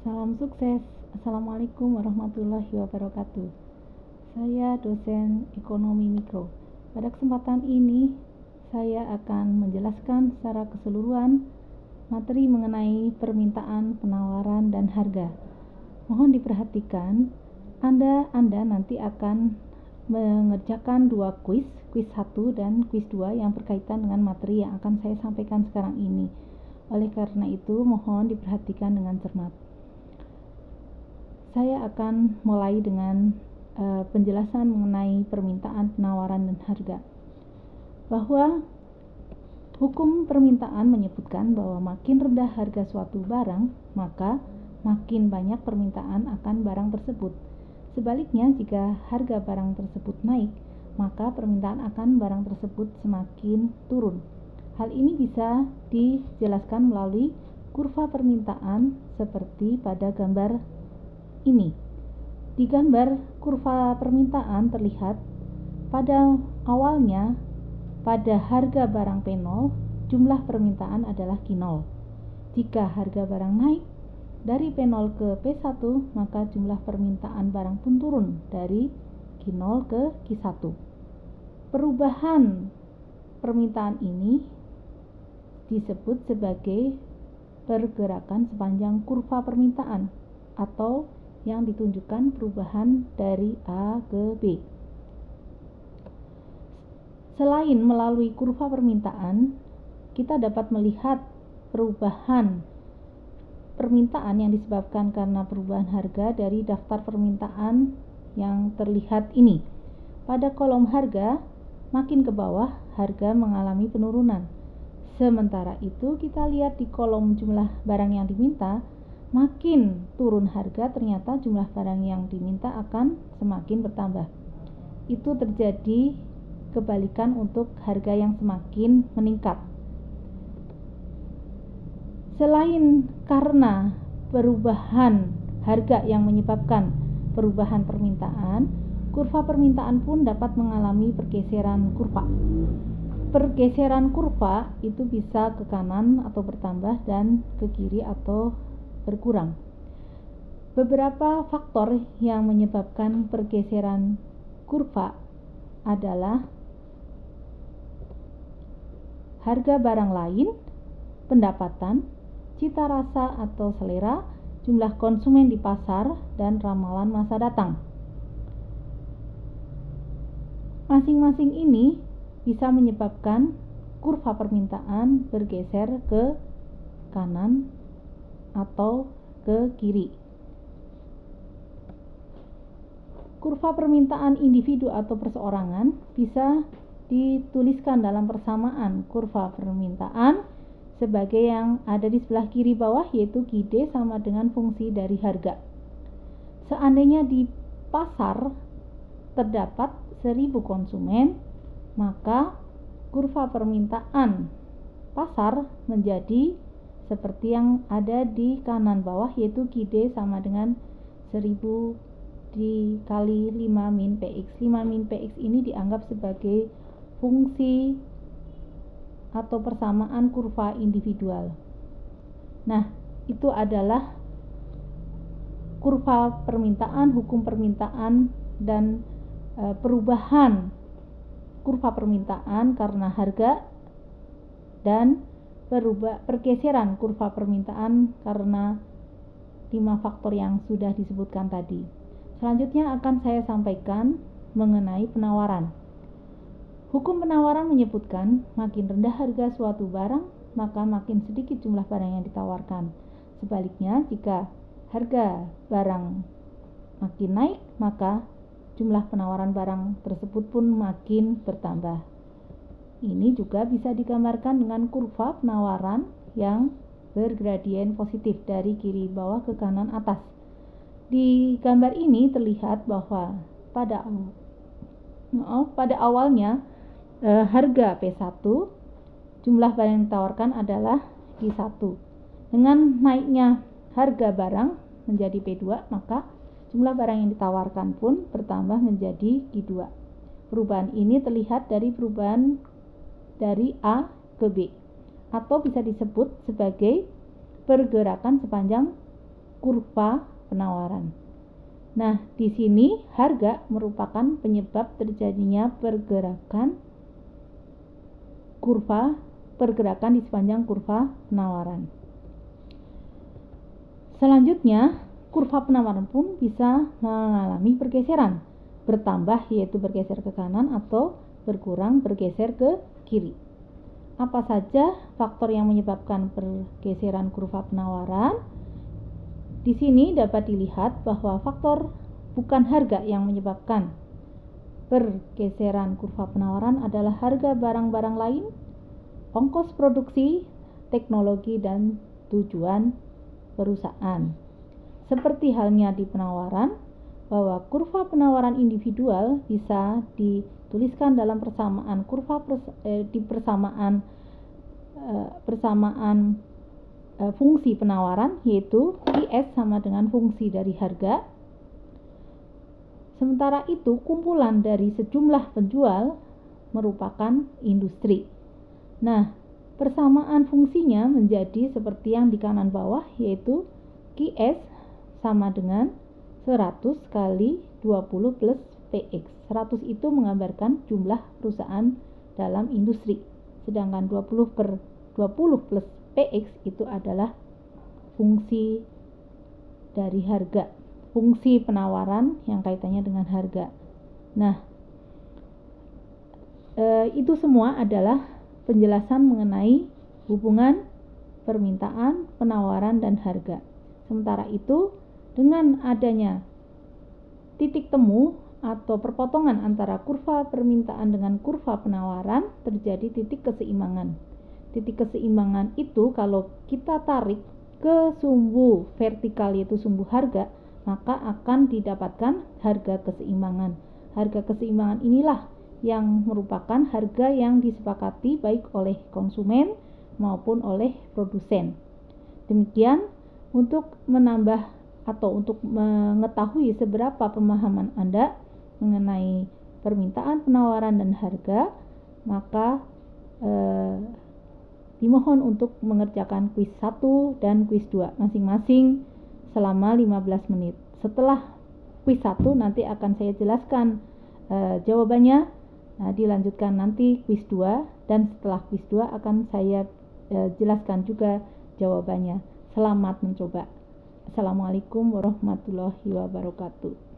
Salam sukses. Assalamualaikum warahmatullahi wabarakatuh. Saya dosen ekonomi mikro. Pada kesempatan ini, saya akan menjelaskan secara keseluruhan materi mengenai permintaan, penawaran, dan harga. Mohon diperhatikan, Anda nanti akan mengerjakan dua kuis 1 dan kuis 2 yang berkaitan dengan materi yang akan saya sampaikan sekarang ini. Oleh karena itu, mohon diperhatikan dengan cermat. Saya akan mulai dengan penjelasan mengenai permintaan, penawaran, dan harga. Bahwa hukum permintaan menyebutkan bahwa makin rendah harga suatu barang, maka makin banyak permintaan akan barang tersebut. Sebaliknya, jika harga barang tersebut naik, maka permintaan akan barang tersebut semakin turun. Hal ini bisa dijelaskan melalui kurva permintaan seperti pada gambar ini. Di gambar kurva permintaan terlihat pada awalnya pada harga barang P0 jumlah permintaan adalah Q0. Jika harga barang naik dari P0 ke P1, maka jumlah permintaan barang pun turun dari Q0 ke Q1. Perubahan permintaan ini disebut sebagai pergerakan sepanjang kurva permintaan atau yang ditunjukkan perubahan dari A ke B. Selain melalui kurva permintaan, kita dapat melihat perubahan permintaan yang disebabkan karena perubahan harga dari daftar permintaan yang terlihat ini. Pada kolom harga, makin ke bawah harga mengalami penurunan. Sementara itu, kita lihat di kolom jumlah barang yang diminta, makin turun harga, ternyata jumlah barang yang diminta akan semakin bertambah. Itu terjadi kebalikan untuk harga yang semakin meningkat. Selain karena perubahan harga yang menyebabkan perubahan permintaan, kurva permintaan pun dapat mengalami pergeseran kurva. Pergeseran kurva itu bisa ke kanan atau bertambah dan ke kiri atau berkurang. Beberapa faktor yang menyebabkan pergeseran kurva adalah harga barang lain, pendapatan, cita rasa atau selera, jumlah konsumen di pasar, dan ramalan masa datang. Masing-masing ini bisa menyebabkan kurva permintaan bergeser ke kanan atau ke kiri. Kurva permintaan individu atau perseorangan bisa dituliskan dalam persamaan kurva permintaan sebagai yang ada di sebelah kiri bawah, yaitu QD sama dengan fungsi dari harga. Seandainya di pasar terdapat 1000 konsumen, maka kurva permintaan pasar menjadi seperti yang ada di kanan bawah, yaitu QD sama dengan 1000 dikali 5 min PX. 5 min PX ini dianggap sebagai fungsi atau persamaan kurva individual. Nah, itu adalah kurva permintaan, hukum permintaan, dan perubahan kurva permintaan karena harga, dan pergeseran kurva permintaan karena 5 faktor yang sudah disebutkan tadi. Selanjutnya akan saya sampaikan mengenai penawaran. Hukum penawaran menyebutkan makin rendah harga suatu barang, maka makin sedikit jumlah barang yang ditawarkan. Sebaliknya, jika harga barang makin naik, maka jumlah penawaran barang tersebut pun makin bertambah. Ini juga bisa digambarkan dengan kurva penawaran yang bergradien positif dari kiri bawah ke kanan atas. Di gambar ini terlihat bahwa pada awalnya harga P1, jumlah barang yang ditawarkan adalah Q1. Dengan naiknya harga barang menjadi P2, maka jumlah barang yang ditawarkan pun bertambah menjadi Q2. Perubahan ini terlihat dari perubahan dari A ke B, atau bisa disebut sebagai pergerakan sepanjang kurva penawaran. Nah, di sini harga merupakan penyebab terjadinya pergerakan di sepanjang kurva penawaran. Selanjutnya, kurva penawaran pun bisa mengalami pergeseran, bertambah yaitu bergeser ke kanan atau berkurang bergeser ke kiri. Apa saja faktor yang menyebabkan pergeseran kurva penawaran? Di sini dapat dilihat bahwa faktor bukan harga yang menyebabkan pergeseran kurva penawaran adalah harga barang-barang lain, ongkos produksi, teknologi, dan tujuan perusahaan. Seperti halnya di penawaran, bahwa kurva penawaran individual bisa dituliskan dalam persamaan fungsi penawaran, yaitu IS sama dengan fungsi dari harga. Sementara itu, kumpulan dari sejumlah penjual merupakan industri. Nah, persamaan fungsinya menjadi seperti yang di kanan bawah, yaitu QS sama dengan 100 kali 20 plus PX. 100 itu menggambarkan jumlah perusahaan dalam industri, sedangkan 20 per 20 plus PX itu adalah fungsi dari harga, fungsi penawaran yang kaitannya dengan harga. Nah, itu semua adalah penjelasan mengenai hubungan permintaan, penawaran, dan harga. Sementara itu, dengan adanya titik temu atau perpotongan antara kurva permintaan dengan kurva penawaran, terjadi titik keseimbangan. Titik keseimbangan itu kalau kita tarik ke sumbu vertikal, yaitu sumbu harga, maka akan didapatkan harga keseimbangan. Harga keseimbangan inilah yang merupakan harga yang disepakati baik oleh konsumen maupun oleh produsen. Demikian, untuk menambah atau untuk mengetahui seberapa pemahaman Anda mengenai permintaan, penawaran, dan harga, maka dimohon untuk mengerjakan kuis 1 dan kuis 2 masing-masing selama 15 menit. Setelah kuis 1 nanti akan saya jelaskan jawabannya. Nah, dilanjutkan nanti kuis 2, dan setelah kuis 2 akan saya jelaskan juga jawabannya. Selamat mencoba. Assalamualaikum warahmatullahi wabarakatuh.